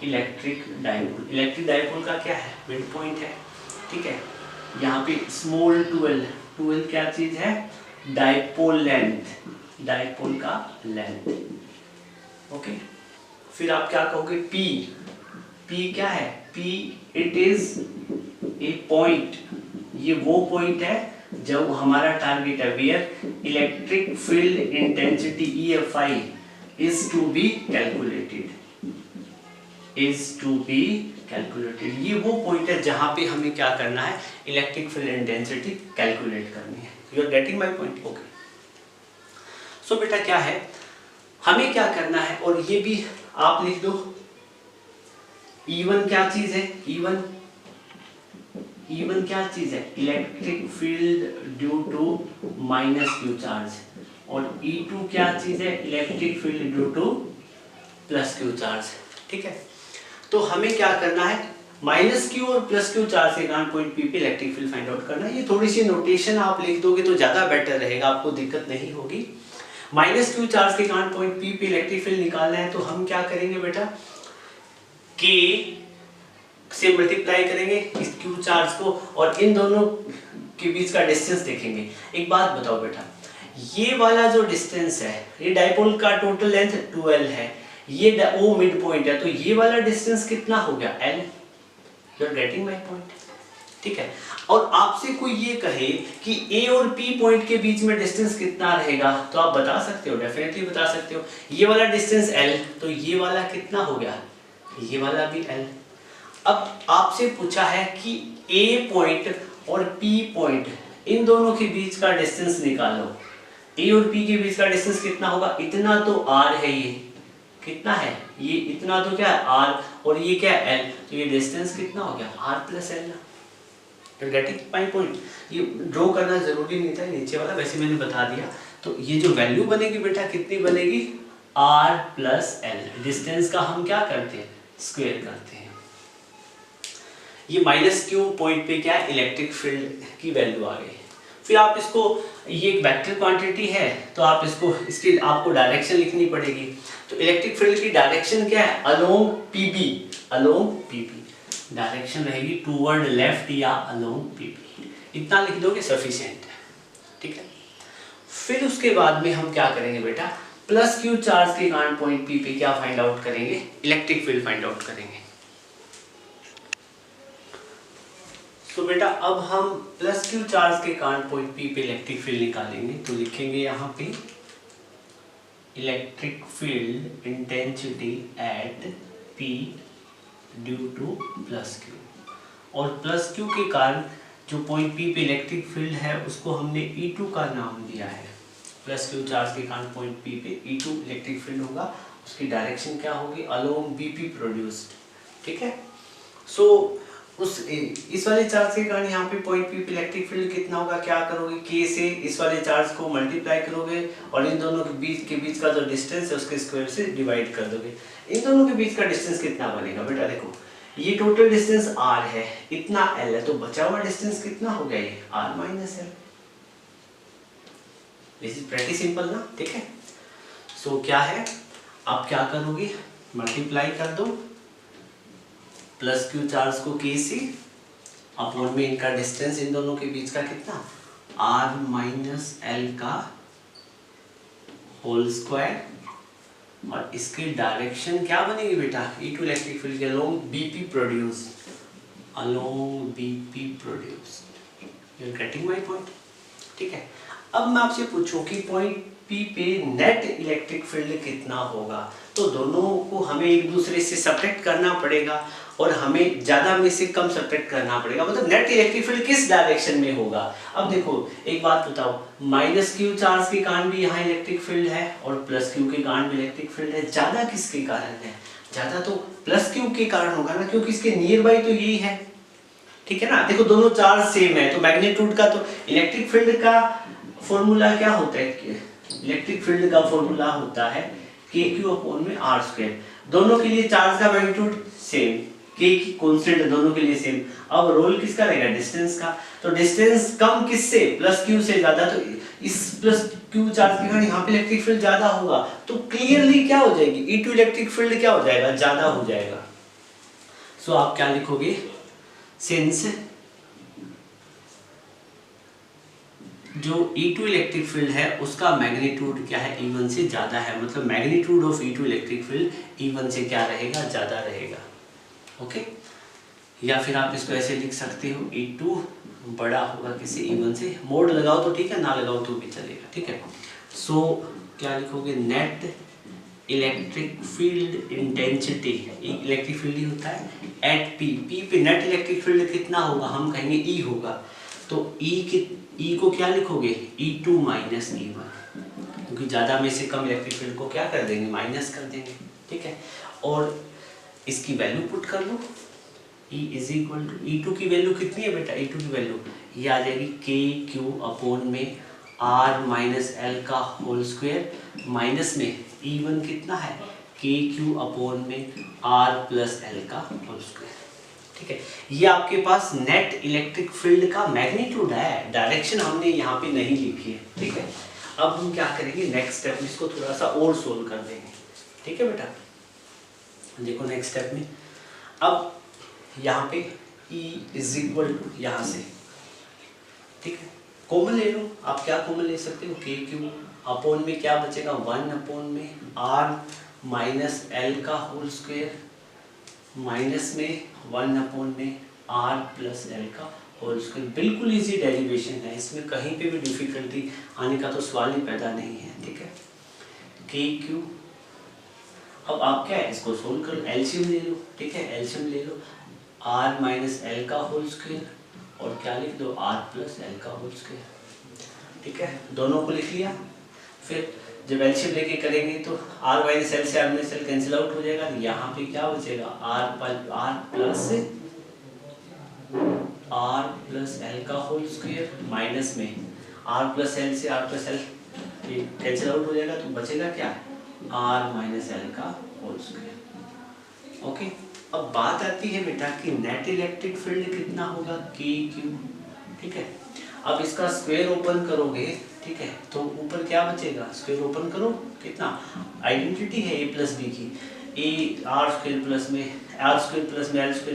electric dipole. Electric dipole का क्या है, मिड पॉइंट है, ठीक है। यहाँ पे स्मॉल 12 क्या चीज है, डायपोल लेंथ, डायपोल का लेंथ, ओके। फिर आप क्या कहोगे, P क्या है, P it is a point, ये वो पॉइंट है जब हमारा टारगेट है where electric field intensity EFI is to be calculated, ये वो पॉइंट है जहां पे हमें क्या करना है, इलेक्ट्रिक फील्ड इंटेंसिटी कैलकुलेट करनी है। You are getting my point, okay. So बेटा क्या है, हमें क्या करना है, और ये भी आप लिख दो, E1 क्या चीज है, E1 क्या चीज है, electric field due to -Q charge, और E2 क्या चीज है, electric field due to +Q charge, ठीक है। तो हमें क्या करना है, -Q और +Q चार्ज के कारण पॉइंट P पे इलेक्ट्रिक फील्ड फाइंड आउट करना है। ये थोड़ी सी नोटेशन आप लिख दोगे तो ज्यादा बेटर रहेगा, आपको दिक्कत नहीं होगी। -Q चार्ज के कारण पॉइंट P पे इलेक्ट्रिक फील्ड निकालना है, तो हम क्या करेंगे बेटा, K से मल्टीप्लाई करेंगे इस Q चार्ज को, और इन दोनों के बीच का डिस्टेंस देखेंगे। एक बात बताओ बेटा, ये वाला जो डिस्टेंस है, ये डायपोल का टोटल लेंथ 12 है, ये O मिड पॉइंट है, तो ये वाला डिस्टेंस कितना हो गया, L। You are getting my point, ठीक है। और आपसे कोई ये कहे कि A और P पॉइंट के बीच में डिस्टेंस कितना रहेगा, तो आप बता सकते हो, डेफिनेटली बता सकते हो। ये वाला डिस्टेंस L, तो ये वाला कितना हो गया, ये वाला भी L। अब आपसे पूछा है कि A पॉइंट और P पॉइंट, इन दोनों के बीच का डिस्टेंस निकालो। A और P के बीच का डिस्टेंस कितना होगा, इतना तो R है, ये कितना है, ये इतना तो क्या है R, और ये क्या है L, तो ये डिस्टेंस कितना हो गया, R + L। You getting my point. ये ड्रॉ करना जरूरी नहीं था नीचे वाला, वैसे मैंने बता दिया। तो ये जो वैल्यू बनेगी बेटा कितनी बनेगी, r प्लस एल। डिस्टेंस का हम क्या करते हैं, स्क्वायर करते हैं। ये माइनस क्यू पॉइंट पे क्या इलेक्ट्रिक फील्ड की वैल्यू आ गई। फिर आप इसको, ये एक वेक्टर क्वांटिटी है तो आप इसको, इसकी आपको डायरेक्शन लिखनी पड़ेगी। तो इलेक्ट्रिक फील्ड की डायरेक्शन क्या है, along PB, along PB. Direction रहेगी टूवर्ड लेफ्ट या अलोंग पीबी। इतना लिख दोगे सफिशिएंट है, ठीक है। फिर उसके बाद में हम क्या करेंगे बेटा, प्लस क्यू चार्ज के कारण पॉइंट पी पे क्या फाइंड आउट करेंगे, इलेक्ट्रिक फील्ड फाइंड आउट करेंगे। तो बेटा अब हम प्लस क्यू चार्ज के कारण पॉइंट पी पे इलेक्ट्रिक फील्ड निकालेंगे। तो लिखेंगे यहाँ पे electric field intensity eight P due two plus Q. और प्लस क्यू के कारण जो पॉइंट पी पे इलेक्ट्रिक फील्ड है उसको हमने E2 का नाम दिया है। प्लस क्यू चार्ज के कारण पॉइंट पी पे E2 इलेक्ट्रिक फील्ड होगा, उसकी डायरेक्शन क्या होगी, अलोंग बीपी प्रोड्यूस्ड, ठीक है। सो उस इस वाले चार्ज के कारण यहाँ पे पॉइंट पी पे इलेक्ट्रिक फील्ड कितना होगा, क्या करोगे, के से इस वाले चार्ज को मल्टीप्लाई करोगे और इन दोनों के बीच का जो डिस्टेंस है उसके स्क्वायर से डिवाइड कर दोगे। इन दोनों के बीच का डिस्टेंस कितना बनेगा बेटा, देखो ये टोटल डिस्टेंस r है, इतना l है, तो बचा हुआ डिस्टेंस कितना हो गया, ये r minus l। This is pretty simple ना, ठीक है। सो क्या है, आप क्या करोगे, मल्टीप्लाई कर दो प्लस क्यू चार्ज को के से अपॉन में इनका डिस्टेंस इन दोनों के बीच का कितना, r माइनस l का होल स्क्वायर, और इसकी डायरेक्शन क्या बनेगी बेटा, E2 इलेक्ट्रिक फील्ड के along BP produce, along BP produce. You are getting my point, ठीक है। अब मैं आपसे पूछूं कि पॉइंट P पे नेट इलेक्ट्रिक फील्ड कितना होगा, तो दोनों को हमें एक दूसरे से सब्ट्रैक्ट करना पड़ेगा और हमें ज्यादा में से कम सब्ट्रैक्ट करना पड़ेगा, मतलब नेट इलेक्ट्रिक फील्ड किस डायरेक्शन में होगा। अब देखो एक बात बताओ, माइनस क्यू चार्ज के कारण भी यहाँ इलेक्ट्रिक फील्ड है और प्लस क्यू के कारण भी इलेक्ट्रिक फील्ड है, ज्यादा किसके कारण है, ज्यादा तो प्लस क्यू के कारण होगा ना, क्योंकि इसके नियर बाई तो यही है, ठीक है ना। देखो दोनों चार्ज सेम है तो मैग्नीट्यूड का, तो इलेक्ट्रिक फील्ड का फॉर्मूला क्या होता है, इलेक्ट्रिक फील्ड का फॉर्मूला होता है KQ अपॉन में R स्क्वायर। दोनों के लिए चार्ज का मैग्नीट्यूड सेम, K की कांस्टेंट दोनों के लिए सेम। अब रोल किसका रहेगा, डिस्टेंस का, तो डिस्टेंस कम किससे, प्लस क्यू से ज्यादा, तो इस प्लस क्यू चार्ज के कारण यहाँ पे इलेक्ट्रिक फील्ड ज्यादा होगा, तो क्लियरली क्या हो जाएगी, E2 इलेक्ट्रिक फील्ड क्या हो जाएगा, ज्यादा हो जाएगा। सो आप क्या लिखोगे, सिंस जो E2 इलेक्ट्रिक फील्ड है उसका मैग्नीट्यूड क्या है, E1 से ज्यादा है, मतलब magnitude of E2 electric field E1 से क्या रहेगा, ज्यादा रहेगा, ओके। या फिर आप इसको ऐसे लिख सकते हो, E2 बड़ा होगा किसी E1 से, मोड लगाओ तो ठीक है, ना लगाओ तो भी चलेगा, ठीक है। सो क्या लिखोगे, net electric field intensity, electric field ही होता है, एट P पे नेट इलेक्ट्रिक फील्ड कितना होगा, हम कहेंगे E होगा, तो E को क्या लिखोगे, E2 माइनस E1, क्योंकि ज्यादा में से कम इलेक्ट्रिक फील्ड को क्या कर देंगे, माइनस कर देंगे, ठीक है। और इसकी वैल्यू पुट कर लो, E is equal to, E2 की वैल्यू कितनी है बेटा, E2 की वैल्यू ये आ जाएगी KQ अपॉन में R माइनस L का होल स्क्वायर, माइनस में E1 कितना है, KQ अपॉन में R प्लस L का होल स्क्वायर, ठीक है। ये आपके पास नेट इलेक्ट्रिक फील्ड का मैग्नीट्यूड है, डायरेक्शन हमने यहाँ पे नहीं लिखी है, ठीक है। अब हम क्या करेंगे, नेक्स्ट स्टेप में इसको थोड़ा सा और सोल्व कर देंगे, ठीक है बेटा। देखो नेक्स्ट स्टेप में, अब यहाँ पे E इज इक्वल टू यहाँ से, ठीक है, कॉमन ले लो, आप क्या कॉमन ले सकते हो, KQ अपॉन में क्या बचेगा, 1 अपॉन में R माइनस L का होल स्क्वायर, माइनस में 1 अपॉन में R प्लस L का होल स्क्वायर। बिल्कुल इजी डेरिवेशन है, इसमें कहीं पे भी डिफिकल्टी आने का तो सवाल ही पैदा नहीं है, ठीक है। KQ, अब आप क्या है, इसको सोल्व करो, एलसीएम ले लो, ठीक है, एलसीएम ले लो, R माइनस L का होल स्क्वायर और क्या लिख दो, R प्लस L का होल स्क्वायर, ठीक है, दोनों को लिख लिया। फिर जब एलसीएम लेके करेंगे तो R माइनस L से R minus L cancel out हो जाएगा, यहाँ पे क्या बचेगा, R plus R plus L का होल स्क्वायर माइनस में आर प्लस एल से R plus L cancel out हो जाएगा, तो बचेगा क्या, आर माइनस एल का होल स्क्वायर। ओके, अब बात आती है बेटा कि नेट इलेक्ट्रिक फील्ड कितना होगा, के क्यू। ठीक है, अब इसका स्क्वायर ओपन करोगे, ठीक है, तो ऊपर क्या बचेगा, स्क्वायर ओपन करो, कितना, आइडेंटिटी है ए प्लस बी की, ए आर स्क्वायर प्लस में एल स्क्वायर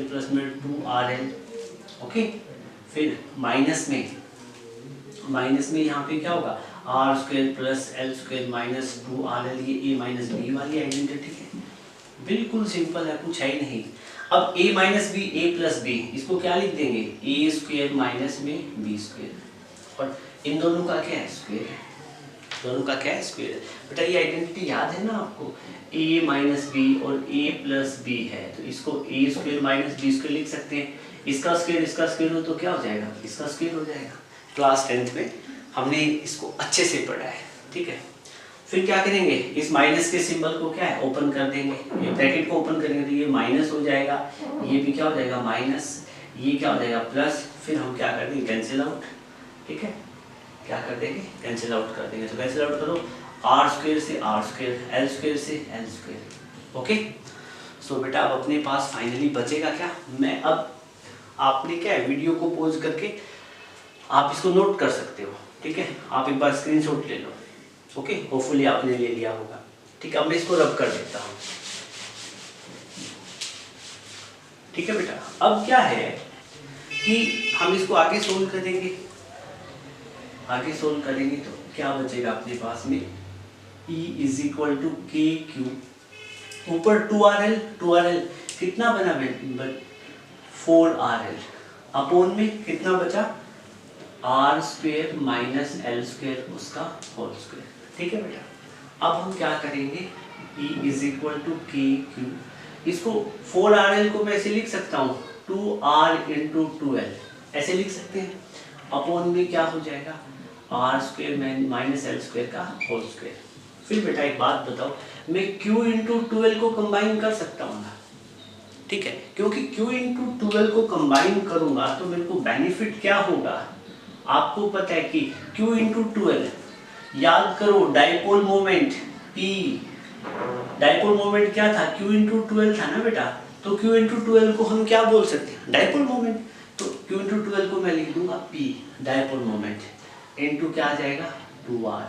प्लस में 2RL। ओके, फिर माइनस में यहाँ पे क्या होगा, R square plus L square minus 2RL, ये ए माइनस बी वाली आइडेंटिटी है, बिल्कुल सिंपल है, कुछ है ही नहीं। अब a minus B A plus B, इसको क्या लिख देंगे, ए स्क्वायर माइनस में बी स्क्वायर, और इन दोनों का क्या है, स्क्वायर है, दोनों का क्या है, स्क्वायर है। बेटा ये आइडेंटिटी याद है ना आपको, a माइनस बी और a प्लस बी है, तो इसको a square minus B square लिख सकते हैं, इसका स्क्वायर हो तो क्या हो जाएगा, इसका स्क्वायर हो जाएगा। क्लास 10th में हमने इसको अच्छे से पढ़ा है। ठीक है, फिर क्या करेंगे, इस माइनस के सिंबल को क्या है, ओपन कर देंगे, ये ब्रैकेट को ओपन करेंगे तो ये माइनस हो जाएगा, ये भी क्या हो जाएगा माइनस, ये क्या हो जाएगा प्लस, फिर हम क्या कर देंगे, कैंसिल आउट। ठीक है, क्या कर देंगे, कैंसिल आउट कर देंगे, तो कैंसिल आउट करो, आर स्क्वायर से आर स्क्वायर, एल स्क्वायर से एल स्क्वायर। ओके, सो बेटा अब अपने पास फाइनली बचेगा क्या, मैं अब आपने क्या है, वीडियो को पॉज करके आप इसको नोट कर सकते हो। ठीक है, आप एक बार स्क्रीनशॉट ले लो। ओके, होपफुली आपने ले लिया होगा। ठीक है, अब मैं इसको रब कर देता हूँ। ठीक है बेटा, अब क्या है कि हम इसको आगे सोल्व करेंगे, तो क्या बचेगा अपने पास में, E is equal to K Q, ऊपर 2RL कितना बना 4RL, अपोन में कितना बचा, R square minus L square उसका होल स्क्वायर। ठीक है बेटा, अब हम क्या करेंगे, E is equal to K Q, इसको 4RL को मैं ऐसे लिख सकता हूँ 2R इंटू 2L, ऐसे लिख सकते हैं, अपोन में क्या हो जाएगा, R square minus L square का होल स्क्वायर। फिर बेटा एक बात बताओ, मैं Q इंटू 2L को कंबाइन कर सकता हूँ ना। ठीक है, क्योंकि Q इंटू 2L को कंबाइन करूंगा तो मेरे को बेनिफिट क्या होगा, आपको पता है कि Q इंटू 2L, याद करो dipole moment P, dipole moment क्या था, Q इंटू 2L था ना बेटा, तो Q इंटू 2L को हम क्या बोल सकते हैं, डाइपोल मोमेंट, तो Q इंटू 2L को मैं लिख दूंगा P डाइपोल मोमेंट, इंटू क्या आ जाएगा 2R,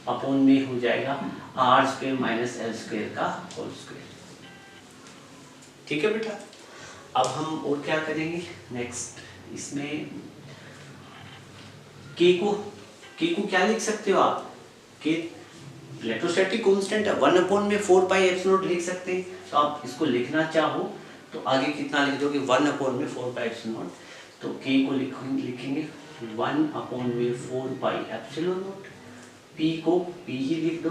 अपोन में हो जाएगा R square minus L square का होल स्क्वायर। ठीक है बेटा, अब हम और क्या करेंगे नेक्स्ट, इसमें के को क्या लिख सकते हो आप, के इलेक्ट्रोस्टैटिक कांस्टेंट है, 1 अपॉन में 4 पाई एप्सिलॉन लिख सकते हैं, तो आप इसको लिखना चाहो तो आगे कितना लिख दोगे, 1 अपॉन में 4 पाई एप्सिलॉन, तो के को लिखेंगे 1 अपॉन में 4 पाई एप्सिलॉन नॉट, पी को पी ही लिख दो।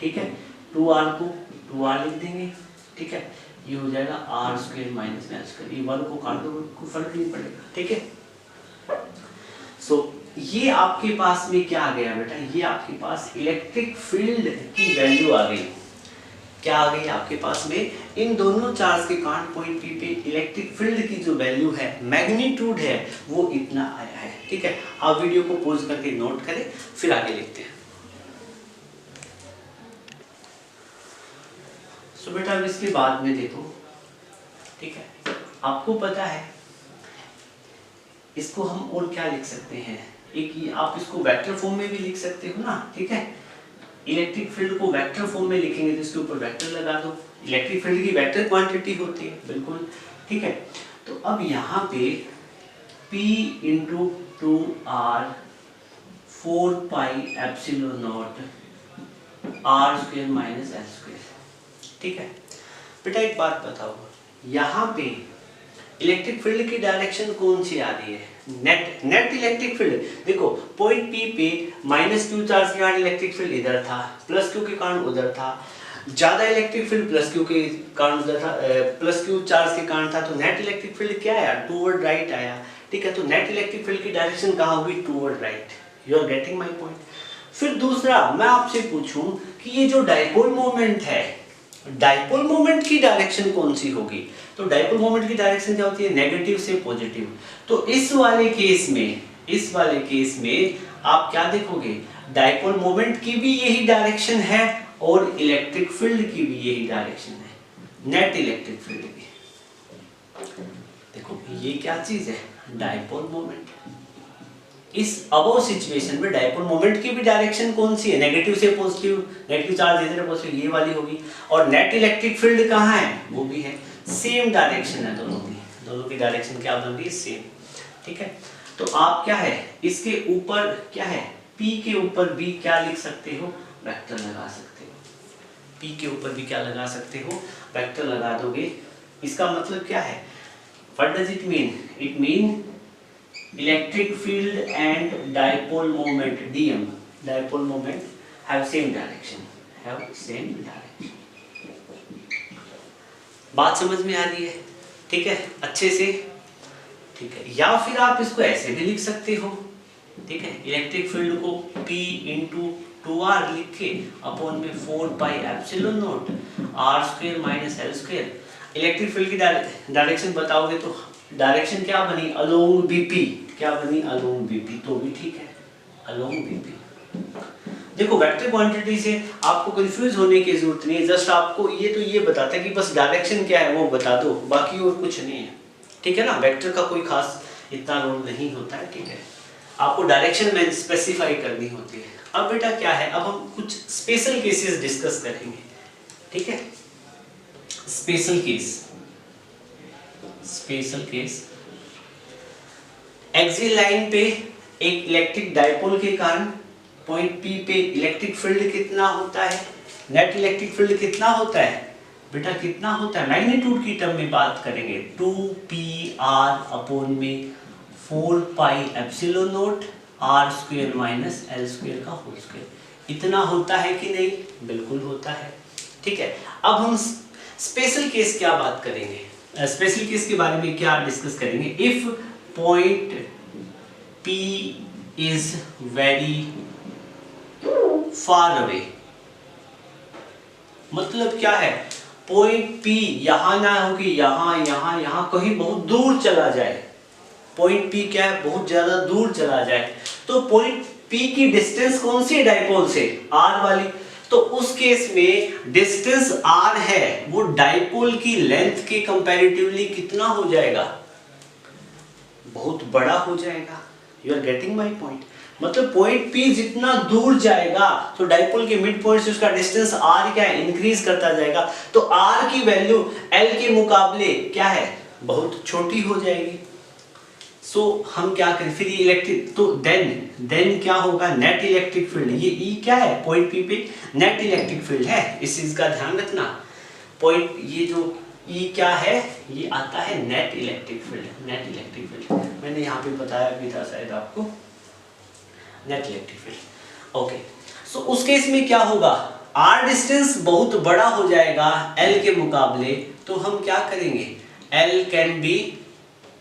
ठीक है, 2R को 2R लिख देंगे। ठीक है, ये हो जाएगा R square minus L square, ये 1 को काट दो, कोई फर्क नहीं पड़ेगा। ठीक है, सो ये आपके पास में क्या आ गया बेटा, ये आपके पास इलेक्ट्रिक फील्ड की वैल्यू आ गई। क्या आ गई आपके पास में, इन दोनों चार्ज के कारण पॉइंट पी पे इलेक्ट्रिक फील्ड की जो वैल्यू है, मैग्नीट्यूड है, वो इतना आया है। ठीक है, आप वीडियो को पॉज करके नोट करें, फिर आगे लिखते हैं। सो बेटा अब इसके बाद में देखो, ठीक है, आपको पता है इसको हम और क्या लिख सकते हैं, एक ये आप इसको वेक्टर फॉर्म में भी लिख सकते हो ना। ठीक है, इलेक्ट्रिक फील्ड को वेक्टर फॉर्म में लिखेंगे तो इसके ऊपर वेक्टर लगा दो, इलेक्ट्रिक फील्ड की वेक्टर क्वांटिटी होती है, बिल्कुल। ठीक है, तो अब यहाँ पे P into 2R 4 pi epsilon not R square minus L square. ठीक है बेटा, एक बात बताओ, यहाँ पे इलेक्ट्रिक फील्ड की डायरेक्शन कौन सी आ रही है, नेट इलेक्ट्रिक फील्ड। देखो पॉइंट P पे माइनस क्यू चार्ज के कारण इलेक्ट्रिक फील्ड इधर था, प्लस क्यू के कारण उधर था, ज्यादा इलेक्ट्रिक फील्ड प्लस क्यू के कारण उधर था, प्लस क्यू चार्ज के कारण था, तो नेट इलेक्ट्रिक फील्ड क्या आया, टूवर्ड राइट आया। ठीक है, तो नेट इलेक्ट्रिक फील्ड की डायरेक्शन कहाँ होगी, toward right. You are getting my point. फिर दूसरा मैं आपसे पूछूं कि ये जो डाइपोल मोमेंट है डाइपोल मोमेंट की डायरेक्शन कौन सी होगी? तो डाइपोल मोमेंट की डायरेक्शन क्या होती है? नेगेटिव से पॉजिटिव। तो इस वाले केस में आप क्या देखोगे? डाइपोल मोमेंट की भी यही डायरेक्शन है और इलेक्ट्रिक फील्ड की भी यही डायरेक्शन है, नेट इलेक्ट्रिक फील्ड की। देखो ये क्या चीज है? Dipole moment. इस अबव सिचुएशन में डाइपोल मोमेंट की भी डायरेक्शन कौन सी है? नेगेटिव से पॉजिटिव, नेगेटिव चार्ज इधर है पॉजिटिव, ये वाली होगी। और नेट इलेक्ट्रिक फील्ड कहाँ है? वो भी है, सेम डायरेक्शन है दोनों की डायरेक्शन क्या बन रही है? सेम। ठीक है, तो आप क्या है इसके ऊपर क्या है, P के ऊपर भी क्या लिख सकते हो? वेक्टर लगा सकते हो। P के ऊपर भी क्या लगा सकते हो? वेक्टर लगा दोगे। इसका मतलब क्या है? What does it mean? It mean electric field and dipole moment dm, dipole moment have same direction, बात समझ में आ रही है? ठीक है, अच्छे से। ठीक है, या फिर आप इसको ऐसे भी लिख सकते हो। ठीक है, इलेक्ट्रिक फील्ड को P इंटू 2r लिख के अपॉन में 4 pi epsilon not r² minus l²। Electric field की डायरेक्शन बताओगे तो डायरेक्शन क्या बनी? Along BP. क्या बनी? Along BP. तो भी ठीक है, अलोंग बीपी। देखो वेक्टर क्वांटिटी से आपको कंफ्यूज होने की जरूरत नहीं है, जस्ट आपको ये बताता है कि बस डायरेक्शन क्या है वो बता दो, बाकी और कुछ नहीं है। ठीक है ना, वेक्टर का कोई खास इतना रोल नहीं होता है। ठीक है, आपको डायरेक्शन में स्पेसिफाई करनी होती है। अब बेटा क्या है, अब हम कुछ स्पेशल केसेस डिस्कस करेंगे। ठीक है, स्पेशल केस एक्सियल लाइन पे एक इलेक्ट्रिक डाइपोल के कारण पॉइंट P पे इलेक्ट्रिक फील्ड कितना होता है? नेट इलेक्ट्रिक फील्ड कितना होता है बेटा? कितना होता है? मैग्नीट्यूड की टर्म में बात करेंगे 2pr अपॉन में 4 pi epsilon not r² minus l² का होल स्क्वायर। इतना होता है कि नहीं? बिल्कुल होता है। ठीक है, अब हम स्पेशल केस क्या बात करेंगे? स्पेशल केस के बारे में क्या डिस्कस करेंगे? If point P is very far away. मतलब क्या है? पॉइंट P यहां ना हो कि यहां कहीं बहुत दूर चला जाए। पॉइंट P क्या है? बहुत ज्यादा दूर चला जाए। तो पॉइंट P की डिस्टेंस कौन सी है डाइपोल से? r वाली। तो उस केस में डिस्टेंस r है, वो डाइपोल की लेंथ के कंपैरेटिवली कितना हो जाएगा? बहुत बड़ा हो जाएगा। You are getting my point? मतलब पॉइंट P जितना दूर जाएगा तो डाइपोल के मिड पॉइंट से उसका डिस्टेंस r क्या है? इंक्रीज करता जाएगा। तो r की वैल्यू l के मुकाबले क्या है? बहुत छोटी हो जाएगी। सो हम क्या करें फिर? ये इलेक्ट्रिक, तो देन क्या होगा? Net electric field. ये E क्या है? पॉइंट P पे नेट इलेक्ट्रिक फील्ड है, इस चीज का ध्यान रखना। पॉइंट ये जो E क्या है, ये आता है net electric field. Net electric field मैंने यहाँ पे बताया भी था शायद आपको, नेट इलेक्ट्रिक फील्ड। ओके, सो उस केस में क्या होगा? R डिस्टेंस बहुत बड़ा हो जाएगा L के मुकाबले, तो हम क्या करेंगे? L can be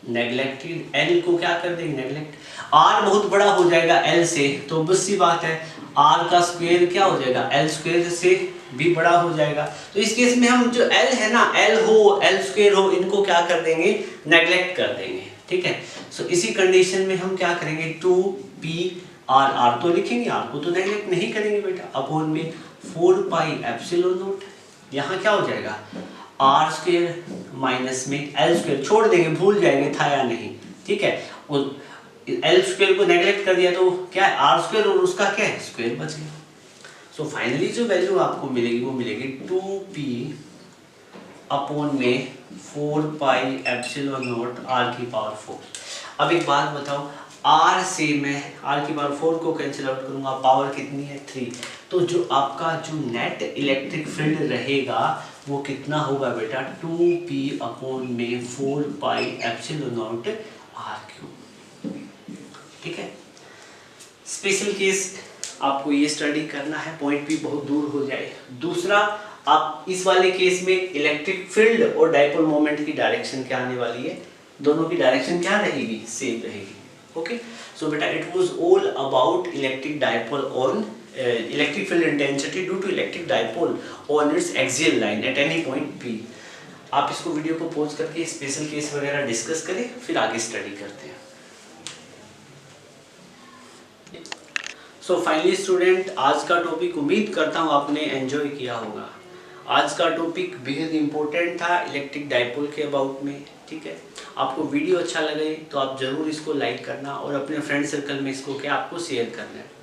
neglected. L को क्या कर देंगे? नेग्लेक्ट। R बहुत बड़ा हो जाएगा L से, तो बस सी बात है R का स्क्वायर क्या हो जाएगा? L² से भी बड़ा हो जाएगा। तो इस केस में हम जो L है ना, L हो L² हो, इनको क्या कर देंगे? नेग्लेक्ट कर देंगे। ठीक है, सो इसी कंडीशन में हम क्या करेंगे? 2pr, r तो लिखेंगे, r को तो नेग्लेक्ट नहीं करेंगे बेटा, अपॉन में 4 पाई एप्सिलॉन नॉट। यहाँ क्या हो जाएगा? r² माइनस में l² छोड़ देंगे, भूल जाएंगे था या नहीं। ठीक है, l² को नेग्लेक्ट कर दिया तो क्या है? r² और उसका क्या है? स्क्वायर बच गया। सो फाइनली जो वैल्यू आपको मिलेगी वो मिलेगी 2p अपॉन में 4 पाई एप्सिलॉन नॉट r⁴। अब एक बात बताओ, r से मैं r⁴ को कैंसिल आउट करूंगा, पावर कितनी है? 3। तो जो आपका जो नेट इलेक्ट्रिक फील्ड रहेगा वो कितना होगा बेटा? 2p अपॉन में 4 पाई एप्सिलॉन नॉट r³। ठीक है, स्पेशल केस आपको ये स्टडी करना है, पॉइंट P बहुत दूर हो जाए। दूसरा, आप इस वाले केस में इलेक्ट्रिक फील्ड और डाइपोल मोमेंट की डायरेक्शन क्या आने वाली है? दोनों की डायरेक्शन क्या रहेगी? सेम रहेगी। ओके, सो बेटा it was all about electric dipole on electric field intensity due to electric dipole on its axial line at any point P. आप इसको वीडियो को पॉज करके स्पेशल केस वगैरह डिस्कस करें, फिर आगे स्टडी करते हैं। सो फाइनली स्टूडेंट, आज का टॉपिक उम्मीद करता हूँ आपने एंजॉय किया होगा। आज का टॉपिक बेहद इंपॉर्टेंट था इलेक्ट्रिक डाइपोल के अबाउट में, ठीक है। आपको वीडियो अच्छा लगे तो आप ज़रूर इसको लाइक करना और अपने फ्रेंड सर्कल में इसको क्या आपको शेयर करना है।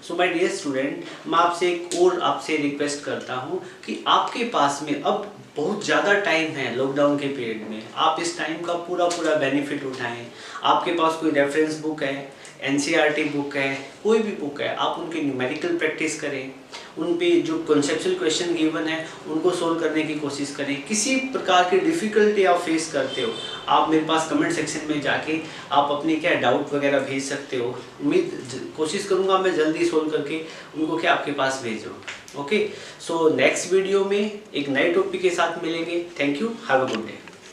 सो माय डियर स्टूडेंट, मैं आपसे एक और आपसे रिक्वेस्ट करता हूँ कि आपके पास में अब बहुत ज़्यादा टाइम है लॉकडाउन के पीरियड में, आप इस टाइम का पूरा बेनिफिट उठाएं। आपके पास कोई रेफरेंस बुक है, एनसीईआरटी बुक है, कोई भी बुक है, आप उनकी न्यूमेरिकल प्रैक्टिस करें, उन पे जो कॉन्सेप्चुअल क्वेश्चन गिवन है उनको सोल्व करने की कोशिश करें। किसी प्रकार की डिफ़िकल्टी आप फेस करते हो, आप मेरे पास कमेंट सेक्शन में जाके आप अपनी क्या डाउट वगैरह भेज सकते हो। कोशिश करूँगा मैं जल्दी सोल्व करके उनको क्या आपके पास भेजूँ। ओके, सो नेक्स्ट वीडियो में एक नए टॉपिक के साथ मिलेंगे। Thank you, have a good day.